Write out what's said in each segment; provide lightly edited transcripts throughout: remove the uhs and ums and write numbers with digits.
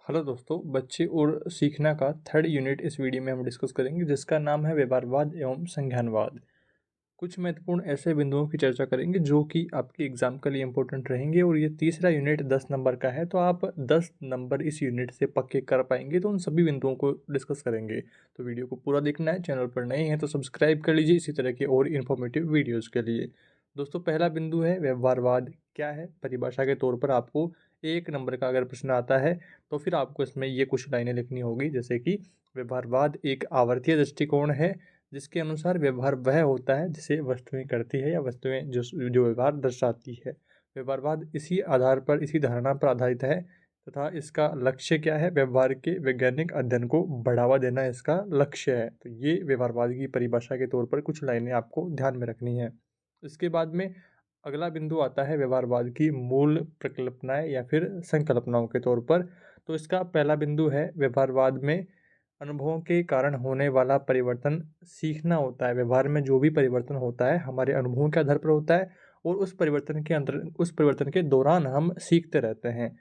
Hello दोस्तों, बच्चे और सीखना का थर्ड यूनिट इस वीडियो में हम डिस्कस करेंगे जिसका नाम है व्यवहारवाद एवं संज्ञानवाद। कुछ महत्वपूर्ण ऐसे बिंदुओं की चर्चा करेंगे जो कि आपके एग्जाम के लिए इंपॉर्टेंट रहेंगे और ये तीसरा यूनिट 10 नंबर का है, तो आप 10 नंबर इस यूनिट से पक्के कर पाएंगे। तो उन सभी बिंदुओं को डिस्कस करेंगे, तो वीडियो को पूरा देखना है। चैनल पर नए हैं तो सब्सक्राइब कर लीजिए इसी तरह के और इन्फॉर्मेटिव वीडियोज़ के लिए। दोस्तों, पहला बिंदु है व्यवहारवाद क्या है। परिभाषा के तौर पर आपको 1 नंबर का अगर प्रश्न आता है तो फिर आपको इसमें ये कुछ लाइनें लिखनी होगी, जैसे कि व्यवहारवाद एक आवर्तीय दृष्टिकोण है जिसके अनुसार व्यवहार वह होता है जिसे वस्तुएं करती है या वस्तुएं जो जो व्यवहार दर्शाती है। व्यवहारवाद इसी आधार पर, इसी धारणा पर आधारित है तथा इसका लक्ष्य क्या है, व्यवहार के वैज्ञानिक अध्ययन को बढ़ावा देना इसका लक्ष्य है। तो ये व्यवहारवाद की परिभाषा के तौर पर कुछ लाइनें आपको ध्यान में रखनी है। इसके बाद में अगला बिंदु आता है व्यवहारवाद की मूल प्रकल्पनाएं या फिर संकल्पनाओं के तौर पर। तो इसका पहला बिंदु है व्यवहारवाद में अनुभवों के कारण होने वाला परिवर्तन सीखना होता है। व्यवहार में जो भी परिवर्तन होता है हमारे अनुभवों के आधार पर होता है और उस परिवर्तन के दौरान हम सीखते रहते हैं।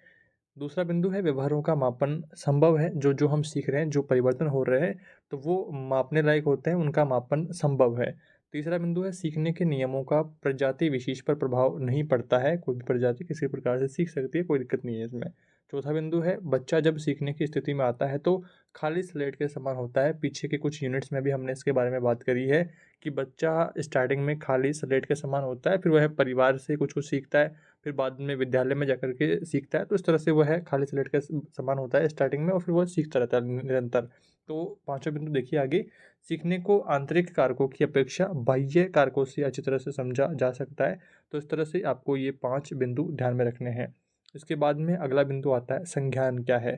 दूसरा बिंदु है व्यवहारों का मापन संभव है। जो जो हम सीख रहे हैं, जो परिवर्तन हो रहे हैं, तो वो मापने लायक होते हैं, उनका मापन संभव है। तीसरा बिंदु है सीखने के नियमों का प्रजाति विशेष पर प्रभाव नहीं पड़ता है। कोई भी प्रजाति किसी प्रकार से सीख सकती है, कोई दिक्कत नहीं है इसमें। चौथा बिंदु है बच्चा जब सीखने की स्थिति में आता है तो खाली स्लेट के समान होता है। पीछे के कुछ यूनिट्स में भी हमने इसके बारे में बात करी है कि बच्चा स्टार्टिंग में खाली स्लेट के समान होता है, फिर वह परिवार से कुछ कुछ सीखता है, फिर बाद में विद्यालय में जाकर के सीखता है। तो इस तरह से वह खाली स्लेट के समान होता है स्टार्टिंग में और फिर वह सीखता रहता है निरंतर। तो पांचवा बिंदु देखिए आगे, सीखने को आंतरिक कारकों की अपेक्षा बाह्य कारकों से अच्छी तरह से समझा जा सकता है। तो इस तरह से आपको ये 5 बिंदु ध्यान में रखने हैं। इसके बाद में अगला बिंदु आता है संज्ञान क्या है।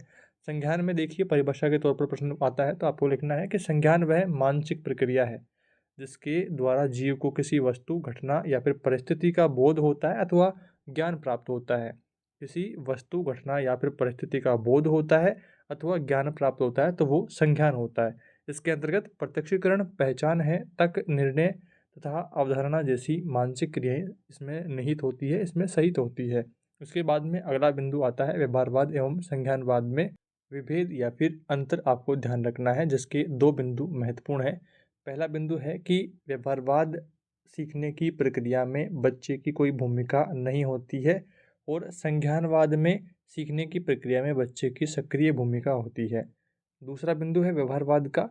संज्ञान में देखिए परिभाषा के तौर पर प्रश्न आता है तो आपको लिखना है कि संज्ञान वह मानसिक प्रक्रिया है जिसके द्वारा जीव को किसी वस्तु, घटना या फिर परिस्थिति का बोध होता है अथवा ज्ञान प्राप्त होता है। किसी वस्तु, घटना या फिर परिस्थिति का बोध होता है अथवा ज्ञान प्राप्त होता है तो वो संज्ञान होता है। इसके अंतर्गत प्रत्यक्षीकरण, पहचान है तक, निर्णय तथा अवधारणा जैसी मानसिक क्रियाएं इसमें निहित होती है, इसमें सहित होती है। उसके बाद में अगला बिंदु आता है व्यवहारवाद एवं संज्ञानवाद में विभेद या फिर अंतर आपको ध्यान रखना है, जिसके 2 बिंदु महत्वपूर्ण है। पहला बिंदु है कि व्यवहारवाद सीखने की प्रक्रिया में बच्चे की कोई भूमिका नहीं होती है और संज्ञानवाद में सीखने की प्रक्रिया में बच्चे की सक्रिय भूमिका होती है। दूसरा बिंदु है व्यवहारवाद का,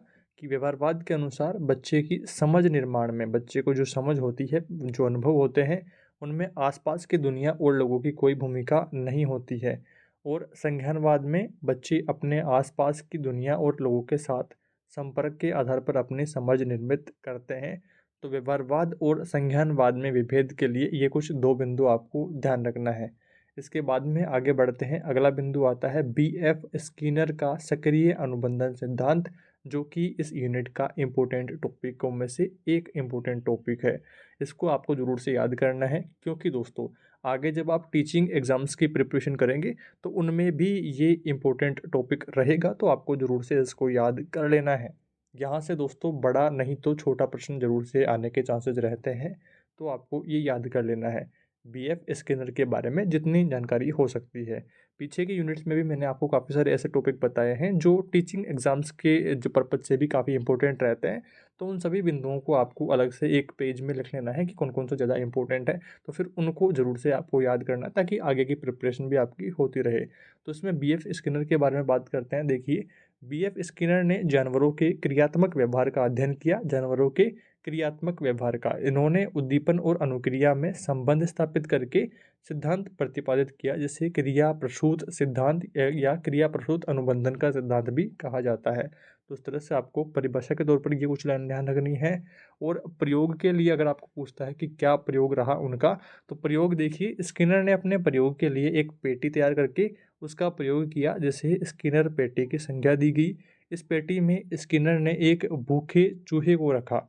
कि व्यवहारवाद के अनुसार बच्चे की समझ निर्माण में, बच्चे को जो समझ होती है, जो अनुभव होते हैं, उनमें आसपास की दुनिया और लोगों की कोई भूमिका नहीं होती है। और संज्ञानवाद में बच्चे अपने आसपास की दुनिया और लोगों के साथ संपर्क के आधार पर अपनी समझ निर्मित करते हैं। तो व्यवहारवाद और संज्ञानवाद में विभेद के लिए ये कुछ 2 बिंदु आपको ध्यान रखना है। इसके बाद में आगे बढ़ते हैं। अगला बिंदु आता है B.F. स्किनर का सक्रिय अनुबंधन सिद्धांत, जो कि इस यूनिट का इम्पोर्टेंट टॉपिकों में से एक इम्पोर्टेंट टॉपिक है। इसको आपको ज़रूर से याद करना है, क्योंकि दोस्तों आगे जब आप टीचिंग एग्ज़ाम्स की प्रिपरेशन करेंगे तो उनमें भी ये इम्पोर्टेंट टॉपिक रहेगा, तो आपको ज़रूर से इसको याद कर लेना है। यहाँ से दोस्तों बड़ा नहीं तो छोटा प्रश्न ज़रूर से आने के चांसेस रहते हैं, तो आपको ये याद कर लेना है B.F. स्किनर के बारे में जितनी जानकारी हो सकती है। पीछे के यूनिट्स में भी मैंने आपको काफ़ी सारे ऐसे टॉपिक बताए हैं जो टीचिंग एग्ज़ाम्स के जो पर्पज़ से भी काफ़ी इंपॉर्टेंट रहते हैं। तो उन सभी बिंदुओं को आपको अलग से एक पेज में लिख लेना है कि कौन कौन सा ज़्यादा इंपॉर्टेंट है, तो फिर उनको ज़रूर से आपको याद करना है ताकि आगे की प्रिपरेशन भी आपकी होती रहे। तो इसमें B.F. स्किनर के बारे में बात करते हैं। देखिए, B.F. स्किनर ने जानवरों के क्रियात्मक व्यवहार का अध्ययन किया। जानवरों के क्रियात्मक व्यवहार का इन्होंने उद्दीपन और अनुक्रिया में संबंध स्थापित करके सिद्धांत प्रतिपादित किया, जिसे क्रिया प्रसूत सिद्धांत या क्रिया प्रसूत अनुबंधन का सिद्धांत भी कहा जाता है। तो इस तरह से आपको परिभाषा के तौर पर ये कुछ लाइन ध्यान रखनी है। और प्रयोग के लिए अगर आपको पूछता है कि क्या प्रयोग रहा उनका, तो प्रयोग देखिए, स्किनर ने अपने प्रयोग के लिए एक पेटी तैयार करके उसका प्रयोग किया, जिसे स्किनर पेटी की संज्ञा दी गई। इस पेटी में स्किनर ने एक भूखे चूहे को रखा,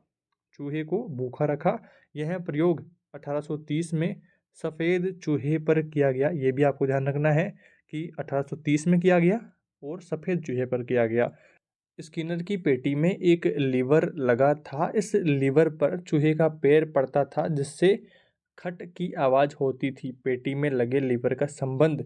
चूहे को भूखा रखा। यह प्रयोग 1830 में सफ़ेद चूहे पर किया गया। ये भी आपको ध्यान रखना है कि 1830 में किया गया और सफ़ेद चूहे पर किया गया। स्किनर की पेटी में एक लीवर लगा था। इस लीवर पर चूहे का पैर पड़ता था, जिससे खट की आवाज़ होती थी। पेटी में लगे लीवर का संबंध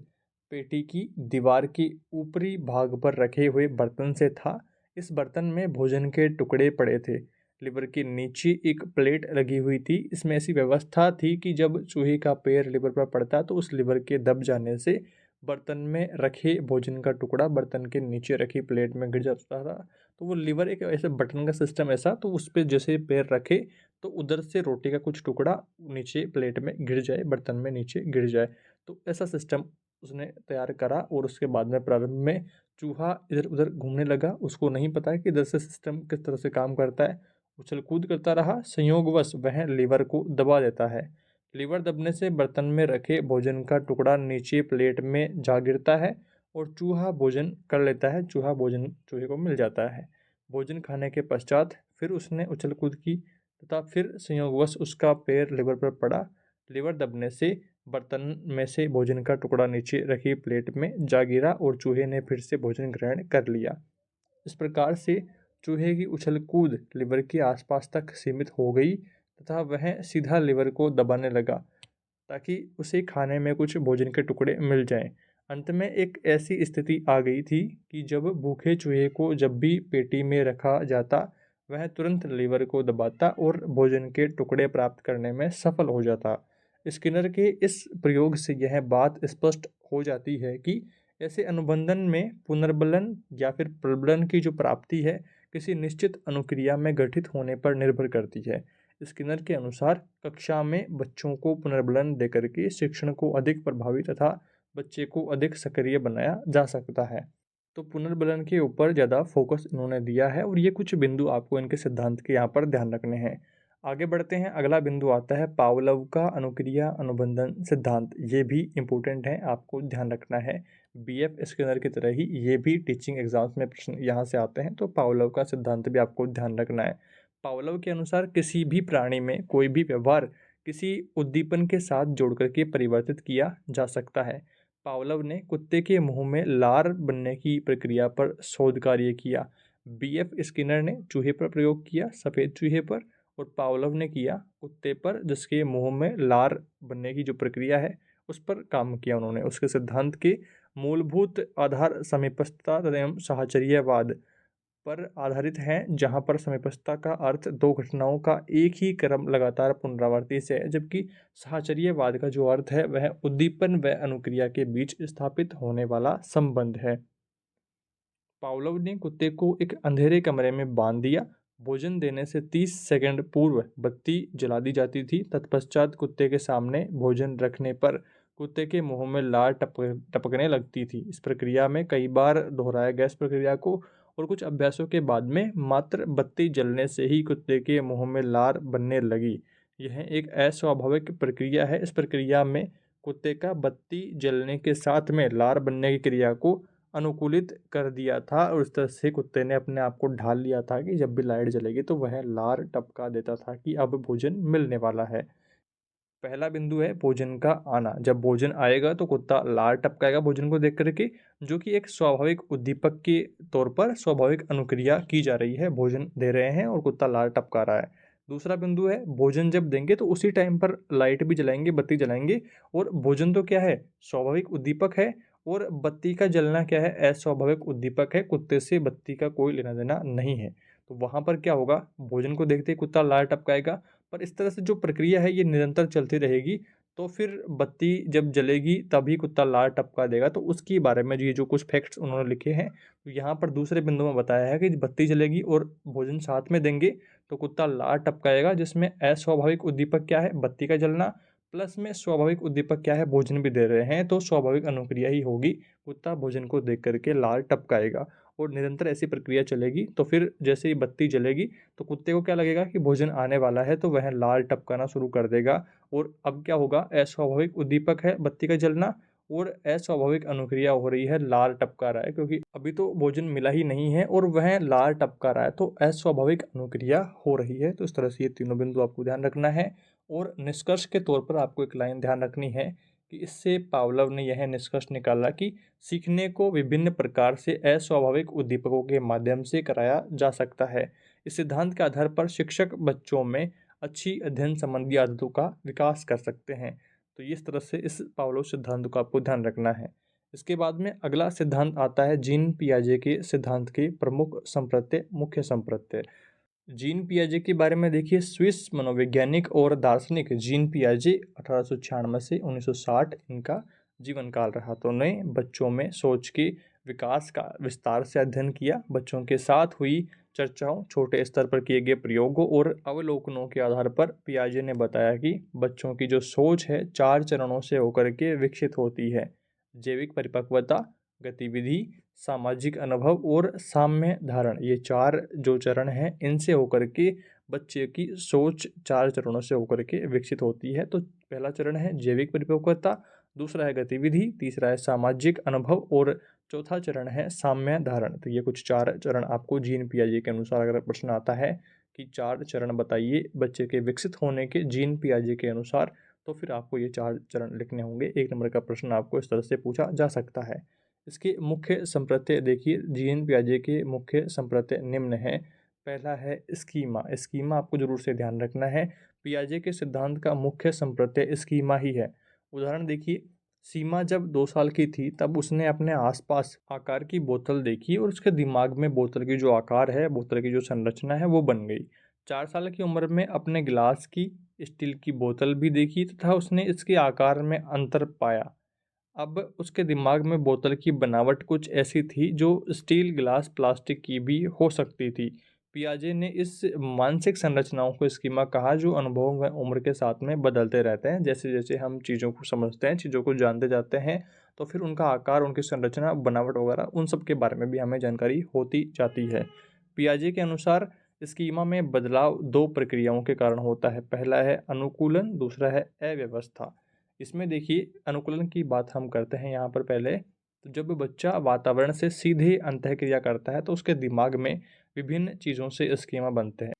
पेटी की दीवार के ऊपरी भाग पर रखे हुए बर्तन से था। इस बर्तन में भोजन के टुकड़े पड़े थे। लीवर के नीचे एक प्लेट लगी हुई थी। इसमें ऐसी व्यवस्था थी कि जब चूहे का पैर लीवर पर पड़ता तो उस लीवर के दब जाने से बर्तन में रखे भोजन का टुकड़ा बर्तन के नीचे रखी प्लेट में गिर जाता था। तो वो लीवर एक ऐसे बटन का सिस्टम ऐसा, तो उस पर जैसे पैर रखे तो उधर से रोटी का कुछ टुकड़ा नीचे प्लेट में गिर जाए, बर्तन में नीचे गिर जाए। तो ऐसा सिस्टम उसने तैयार करा और उसके बाद में प्रारंभ में चूहा इधर उधर घूमने लगा। उसको नहीं पता है कि इधर से सिस्टम किस तरह से काम करता है। उछल कूद करता रहा। संयोगवश वह लीवर को दबा देता है। लीवर दबने से बर्तन में रखे भोजन का टुकड़ा नीचे प्लेट में जा गिरता है और चूहा भोजन कर लेता है। चूहे को मिल जाता है। भोजन खाने के पश्चात फिर उसने उछल कूद की तथा फिर संयोगवश उसका पैर लीवर पर पड़ा। लीवर दबने से बर्तन में से भोजन का टुकड़ा नीचे रखी प्लेट में जा गिरा और चूहे ने फिर से भोजन ग्रहण कर लिया। इस प्रकार से चूहे की उछल कूद लीवर के आसपास तक सीमित हो गई तथा वह सीधा लीवर को दबाने लगा ताकि उसे खाने में कुछ भोजन के टुकड़े मिल जाएं। अंत में एक ऐसी स्थिति आ गई थी कि जब भूखे चूहे को जब भी पेटी में रखा जाता वह तुरंत लीवर को दबाता और भोजन के टुकड़े प्राप्त करने में सफल हो जाता। स्किनर के इस प्रयोग से यह बात स्पष्ट हो जाती है कि ऐसे अनुबंधन में पुनर्बलन या फिर प्रबलन की जो प्राप्ति है किसी निश्चित अनुक्रिया में गठित होने पर निर्भर करती है। स्किनर के अनुसार कक्षा में बच्चों को पुनर्बलन देकर के शिक्षण को अधिक प्रभावी तथा बच्चे को अधिक सक्रिय बनाया जा सकता है। तो पुनर्बलन के ऊपर ज़्यादा फोकस इन्होंने दिया है और ये कुछ बिंदु आपको इनके सिद्धांत के यहाँ पर ध्यान रखने हैं। आगे बढ़ते हैं। अगला बिंदु आता है पावलोव का अनुक्रिया अनुबंधन सिद्धांत। ये भी इम्पोर्टेंट है, आपको ध्यान रखना है। बीएफ स्किनर की तरह ही ये भी टीचिंग एग्जाम्स में प्रश्न यहाँ से आते हैं, तो पावलोव का सिद्धांत भी आपको ध्यान रखना है। पावलोव के अनुसार किसी भी प्राणी में कोई भी व्यवहार किसी उद्दीपन के साथ जोड़ करके परिवर्तित किया जा सकता है। पावलोव ने कुत्ते के मुंह में लार बनने की प्रक्रिया पर शोध कार्य किया। बीएफ स्किनर ने चूहे पर प्रयोग किया, सफ़ेद चूहे पर, और पावलोव ने किया कुत्ते पर जिसके मुंह में लार बनने की जो प्रक्रिया है उस पर काम किया उन्होंने। उसके सिद्धांत के मूलभूत आधार समीपस्थता एवं साहचर्यवाद पर आधारित हैं, जहां पर समीपस्थता का अर्थ दो घटनाओं का एक ही क्रम लगातार पुनरावृत्ति से है, जबकि साहचर्यवाद का जो अर्थ है वह उद्दीपन व अनुक्रिया के बीच स्थापित होने वाला संबंध है। पावलोव ने कुत्ते को एक अंधेरे कमरे में बांध दिया। भोजन देने से 30 सेकंड पूर्व बत्ती जला दी जाती थी। तत्पश्चात कुत्ते के सामने भोजन रखने पर कुत्ते के मुंह में लार टपकने लगती थी। इस प्रक्रिया में कई बार दोहराया गया इस प्रक्रिया को, और कुछ अभ्यासों के बाद में मात्र बत्ती जलने से ही कुत्ते के मुंह में लार बनने लगी। यह एक अस्वाभाविक प्रक्रिया है। इस प्रक्रिया में कुत्ते का बत्ती जलने के साथ में लार बनने की क्रिया को अनुकूलित कर दिया था और उस तरह से कुत्ते ने अपने आप को ढाल लिया था कि जब भी लाइट जलेगी तो वह लार टपका देता था कि अब भोजन मिलने वाला है। पहला बिंदु है भोजन का आना। जब भोजन आएगा तो कुत्ता लार टपकाएगा भोजन को देख करके, जो कि एक स्वाभाविक उद्दीपक के तौर पर स्वाभाविक अनुक्रिया की जा रही है। भोजन दे रहे हैं और कुत्ता लार टपका रहा है। दूसरा बिंदु है भोजन जब देंगे तो उसी टाइम पर लाइट भी जलाएंगे, बत्ती जलाएंगे, और भोजन तो क्या है, स्वाभाविक उद्दीपक है, और बत्ती का जलना क्या है, अस्वाभाविक उद्दीपक है। कुत्ते से बत्ती का कोई लेना देना नहीं है। तो वहाँ पर क्या होगा, भोजन को देखते ही कुत्ता लार टपकाएगा। पर इस तरह से जो प्रक्रिया है ये निरंतर चलती रहेगी, तो फिर बत्ती जब जलेगी तभी कुत्ता लार टपका देगा। तो उसके बारे में ये जो कुछ फैक्ट्स उन्होंने लिखे हैं, तो यहाँ पर दूसरे बिंदु में बताया है कि बत्ती जलेगी और भोजन साथ में देंगे तो कुत्ता लार टपकाएगा, जिसमें अस्वाभाविक उद्दीपक क्या है, बत्ती का जलना, प्लस में स्वाभाविक उद्दीपक क्या है, भोजन भी दे रहे हैं, तो स्वाभाविक अनुक्रिया ही होगी। कुत्ता भोजन को देख करके लार टपकाएगा और निरंतर ऐसी प्रक्रिया चलेगी। तो फिर जैसे ही बत्ती जलेगी तो कुत्ते को क्या लगेगा कि भोजन आने वाला है, तो वह लार टपकाना शुरू कर देगा। और अब क्या होगा, अस्वाभाविक उद्दीपक है बत्ती का जलना और अस्वाभाविक अनुक्रिया हो रही है, लार टपका रहा है, क्योंकि अभी तो भोजन मिला ही नहीं है और वह लार टपका रहा है, तो अस्वाभाविक अनुक्रिया हो रही है। तो इस तरह से ये तीनों बिंदु आपको ध्यान रखना है। और निष्कर्ष के तौर पर आपको एक लाइन ध्यान रखनी है कि इससे पावलोव ने यह निष्कर्ष निकाला कि सीखने को विभिन्न प्रकार से अस्वाभाविक उद्दीपकों के माध्यम से कराया जा सकता है। इस सिद्धांत के आधार पर शिक्षक बच्चों में अच्छी अध्ययन संबंधी आदतों का विकास कर सकते हैं। तो इस तरह से इस पावलोव सिद्धांत को आपको ध्यान रखना है। इसके बाद में अगला सिद्धांत आता है जीन पियाजे के सिद्धांत के प्रमुख संप्रत्यय, मुख्य संप्रत्यय। जीन पियाजे के बारे में देखिए, स्विस मनोवैज्ञानिक और दार्शनिक जीन पियाजे 1896 से 1960 इनका जीवन काल रहा। तो उन्होंने बच्चों में सोच के विकास का विस्तार से अध्ययन किया। बच्चों के साथ हुई चर्चाओं, छोटे स्तर पर किए गए प्रयोगों और अवलोकनों के आधार पर पियाजे ने बताया कि बच्चों की जो सोच है 4 चरणों से होकर के विकसित होती है। जैविक परिपक्वता, गतिविधि, सामाजिक अनुभव और साम्य धारण, ये 4 जो चरण हैं इनसे होकर के बच्चे की सोच 4 चरणों से होकर के विकसित होती है। तो पहला चरण है जैविक परिपक्वता, दूसरा है गतिविधि, तीसरा है सामाजिक अनुभव और चौथा चरण है साम्य धारण। तो ये कुछ 4 चरण आपको जीन पियाजे के अनुसार अगर प्रश्न आता है कि 4 चरण बताइए बच्चे के विकसित होने के जीन पियाजे के अनुसार, तो फिर आपको ये 4 चरण लिखने होंगे। 1 नंबर का प्रश्न आपको इस तरह से पूछा जा सकता है। इसके मुख्य संप्रत्यय देखिए, जीन पियाजे के मुख्य संप्रत्यय निम्न है। पहला है स्कीमा। स्कीमा आपको जरूर से ध्यान रखना है। पियाजे के सिद्धांत का मुख्य संप्रत्यय स्कीमा ही है। उदाहरण देखिए, सीमा जब 2 साल की थी तब उसने अपने आसपास आकार की बोतल देखी और उसके दिमाग में बोतल की जो आकार है, बोतल की जो संरचना है वो बन गई। 4 साल की उम्र में अपने गिलास की स्टील की बोतल भी देखी तथा उसने इसके आकार में अंतर पाया। अब उसके दिमाग में बोतल की बनावट कुछ ऐसी थी जो स्टील, ग्लास, प्लास्टिक की भी हो सकती थी। पियाजे ने इस मानसिक संरचनाओं को स्कीमा कहा जो अनुभव व उम्र के साथ में बदलते रहते हैं। जैसे जैसे हम चीज़ों को समझते हैं, चीज़ों को जानते जाते हैं, तो फिर उनका आकार, उनकी संरचना, बनावट वगैरह उन सब के बारे में भी हमें जानकारी होती जाती है। पियाजे के अनुसार स्कीमा में बदलाव 2 प्रक्रियाओं के कारण होता है। पहला है अनुकूलन, दूसरा है अव्यवस्था। इसमें देखिए, अनुकूलन की बात हम करते हैं यहाँ पर पहले। तो जब बच्चा वातावरण से सीधे अंतःक्रिया करता है तो उसके दिमाग में विभिन्न चीज़ों से स्कीमा बनते हैं।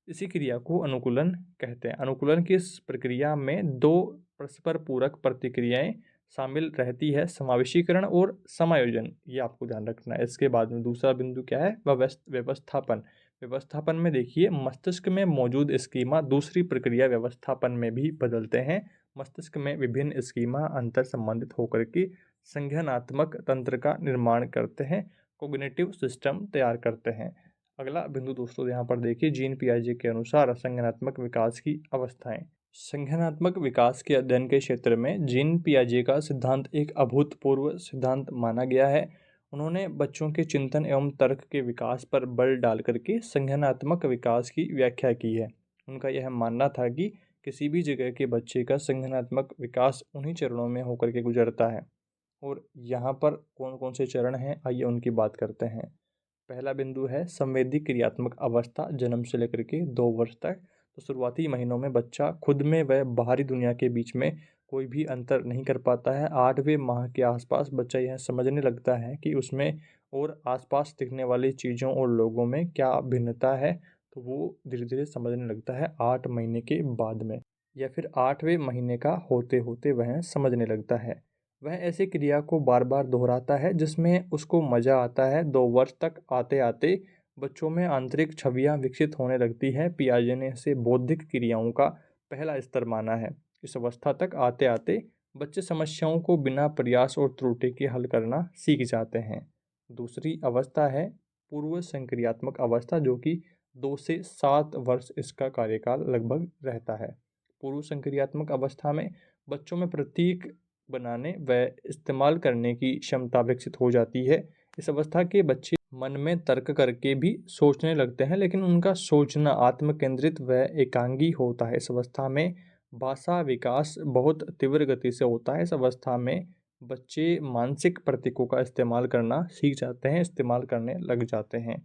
इसी क्रिया को अनुकूलन कहते हैं। अनुकूलन की इस प्रक्रिया में 2 परस्पर पूरक प्रतिक्रियाएं शामिल रहती है, समावेशीकरण और समायोजन। ये आपको ध्यान रखना है। इसके बाद में दूसरा बिंदु क्या है, व्यवस्थापन। व्यवस्थापन में देखिए, मस्तिष्क में मौजूद स्कीमा दूसरी प्रक्रिया व्यवस्थापन में भी बदलते हैं। मस्तिष्क में विभिन्न स्कीमा अंतर संबंधित होकर के संज्ञानात्मक तंत्र का निर्माण करते हैं, कोग्निटिव सिस्टम तैयार करते हैं। अगला बिंदु दोस्तों यहाँ पर देखिए, जीन पियाजे के अनुसार संज्ञानात्मक विकास की अवस्थाएं। संज्ञानात्मक विकास के अध्ययन के क्षेत्र में जीन पियाजे का सिद्धांत एक अभूतपूर्व सिद्धांत माना गया है। उन्होंने बच्चों के चिंतन एवं तर्क के विकास पर बल डाल करके संज्ञानात्मक विकास की व्याख्या की है। उनका यह मानना था कि किसी भी जगह के बच्चे का संज्ञानात्मक विकास उन्हीं चरणों में होकर के गुजरता है। और यहाँ पर कौन कौन से चरण हैं, आइए उनकी बात करते हैं। पहला बिंदु है संवेदी क्रियात्मक अवस्था, जन्म से लेकर के 2 वर्ष तक। तो शुरुआती महीनों में बच्चा खुद में व बाहरी दुनिया के बीच में कोई भी अंतर नहीं कर पाता है। 8वें माह के आसपास बच्चा यह समझने लगता है कि उसमें और आसपास दिखने वाली चीज़ों और लोगों में क्या भिन्नता है। तो वो धीरे धीरे समझने लगता है 8 महीने के बाद में, या फिर 8वें महीने का होते होते वह समझने लगता है। वह ऐसी क्रिया को बार बार दोहराता है जिसमें उसको मज़ा आता है। 2 वर्ष तक आते आते बच्चों में आंतरिक छवियां विकसित होने लगती है। पियाजे ने इसे बौद्धिक क्रियाओं का पहला स्तर माना है। इस अवस्था तक आते आते बच्चे समस्याओं को बिना प्रयास और त्रुटि के हल करना सीख जाते हैं। दूसरी अवस्था है पूर्व संक्रियात्मक अवस्था, जो कि 2 से 7 वर्ष इसका कार्यकाल लगभग रहता है। पूर्व संक्रियात्मक अवस्था में बच्चों में प्रतीक बनाने व इस्तेमाल करने की क्षमता विकसित हो जाती है। इस अवस्था के बच्चे मन में तर्क करके भी सोचने लगते हैं, लेकिन उनका सोचना आत्मकेंद्रित व एकांगी होता है। इस अवस्था में भाषा विकास बहुत तीव्र गति से होता है। इस अवस्था में बच्चे मानसिक प्रतीकों का इस्तेमाल करना सीख जाते हैं, इस्तेमाल करने लग जाते हैं।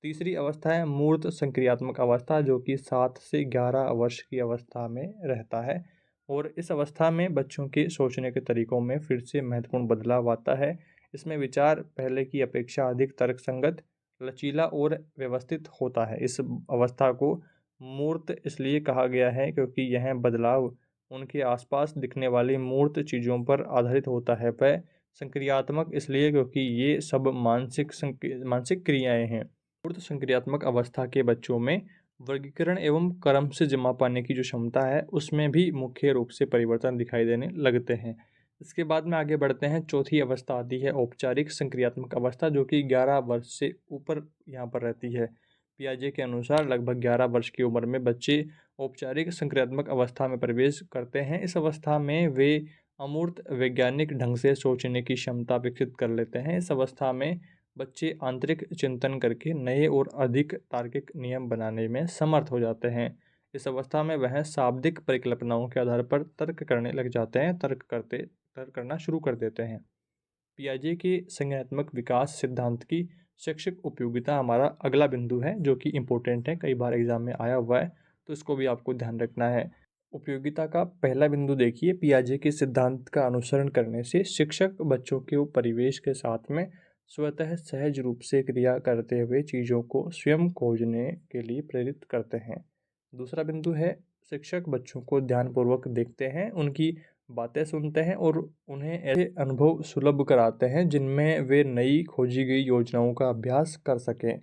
तीसरी अवस्था है मूर्त संक्रियात्मक अवस्था, जो कि 7 से 11 वर्ष की अवस्था में रहता है। और इस अवस्था में बच्चों के सोचने के तरीकों में फिर से महत्वपूर्ण बदलाव आता है। इसमें विचार पहले की अपेक्षा अधिक तर्कसंगत, लचीला और व्यवस्थित होता है। इस अवस्था को मूर्त इसलिए कहा गया है क्योंकि यह बदलाव उनके आसपास दिखने वाली मूर्त चीज़ों पर आधारित होता है। वह संक्रियात्मक इसलिए क्योंकि ये सब मानसिक क्रियाएं हैं। मूर्त संक्रियात्मक अवस्था के बच्चों में वर्गीकरण एवं क्रम से जमा पाने की जो क्षमता है उसमें भी मुख्य रूप से परिवर्तन दिखाई देने लगते हैं। इसके बाद में आगे बढ़ते हैं, चौथी अवस्था आती है औपचारिक संक्रियात्मक अवस्था, जो कि 11 वर्ष से ऊपर यहाँ पर रहती है। पियाजे के अनुसार लगभग 11 वर्ष की उम्र में बच्चे औपचारिक संक्रियात्मक अवस्था में प्रवेश करते हैं। इस अवस्था में वे अमूर्त वैज्ञानिक ढंग से सोचने की क्षमता विकसित कर लेते हैं। इस अवस्था में बच्चे आंतरिक चिंतन करके नए और अधिक तार्किक नियम बनाने में समर्थ हो जाते हैं। इस अवस्था में वह शाब्दिक परिकल्पनाओं के आधार पर तर्क करने लग जाते हैं, तर्क करना शुरू कर देते हैं। पियाजे के संज्ञानात्मक विकास सिद्धांत की शैक्षिक उपयोगिता हमारा अगला बिंदु है, जो कि इम्पोर्टेंट है, कई बार एग्जाम में आया हुआ है, तो इसको भी आपको ध्यान रखना है। उपयोगिता का पहला बिंदु देखिए, पियाजे के सिद्धांत का अनुसरण करने से शिक्षक बच्चों के परिवेश के साथ में स्वतः सहज रूप से क्रिया करते हुए चीज़ों को स्वयं खोजने के लिए प्रेरित करते हैं। दूसरा बिंदु है, शिक्षक बच्चों को ध्यानपूर्वक देखते हैं, उनकी बातें सुनते हैं और उन्हें ऐसे अनुभव सुलभ कराते हैं जिनमें वे नई खोजी गई योजनाओं का अभ्यास कर सकें।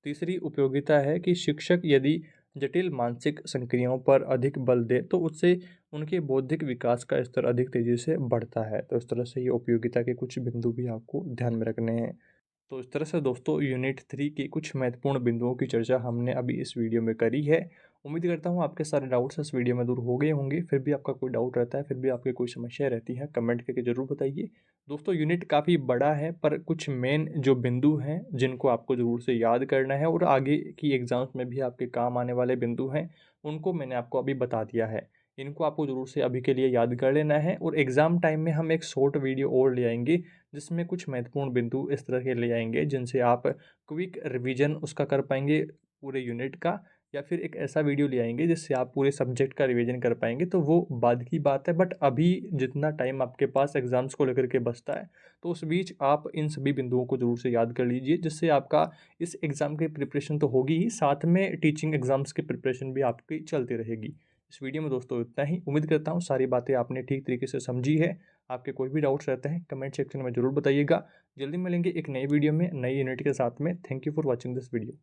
तीसरी उपयोगिता है कि शिक्षक यदि जटिल मानसिक संक्रियाओं पर अधिक बल दे तो उससे उनके बौद्धिक विकास का स्तर अधिक तेज़ी से बढ़ता है। तो इस तरह से ये उपयोगिता के कुछ बिंदु भी आपको ध्यान में रखने हैं। तो इस तरह से दोस्तों यूनिट 3 की कुछ महत्वपूर्ण बिंदुओं की चर्चा हमने अभी इस वीडियो में करी है। उम्मीद करता हूँ आपके सारे डाउट्स इस वीडियो में दूर हो गए होंगे। फिर भी आपका कोई डाउट रहता है, फिर भी आपकी कोई समस्या रहती है, कमेंट करके ज़रूर बताइए। दोस्तों यूनिट काफ़ी बड़ा है, पर कुछ मेन जो बिंदु हैं जिनको आपको ज़रूर से याद करना है और आगे की एग्ज़ाम्स में भी आपके काम आने वाले बिंदु हैं, उनको मैंने आपको अभी बता दिया है। इनको आपको ज़रूर से अभी के लिए याद कर लेना है और एग्ज़ाम टाइम में हम एक शॉर्ट वीडियो और ले आएंगे जिसमें कुछ महत्वपूर्ण बिंदु इस तरह के ले आएंगे जिनसे आप क्विक रिवीजन उसका कर पाएंगे पूरे यूनिट का, या फिर एक ऐसा वीडियो ले आएंगे जिससे आप पूरे सब्जेक्ट का रिवीजन कर पाएंगे। तो वो बाद की बात है, बट अभी जितना टाइम आपके पास एग्ज़ाम्स को लेकर के बचता है, तो उस बीच आप इन सभी बिंदुओं को ज़रूर से याद कर लीजिए, जिससे आपका इस एग्ज़ाम की प्रिपरेशन तो होगी ही, साथ में टीचिंग एग्ज़ाम्स की प्रिपरेशन भी आपकी चलती रहेगी। इस वीडियो में दोस्तों इतना ही। उम्मीद करता हूँ सारी बातें आपने ठीक तरीके से समझी है। आपके कोई भी डाउट्स रहते हैं कमेंट सेक्शन में ज़रूर बताइएगा। जल्दी मिलेंगे एक नई वीडियो में नई यूनिट के साथ में। Thank you for watching this video.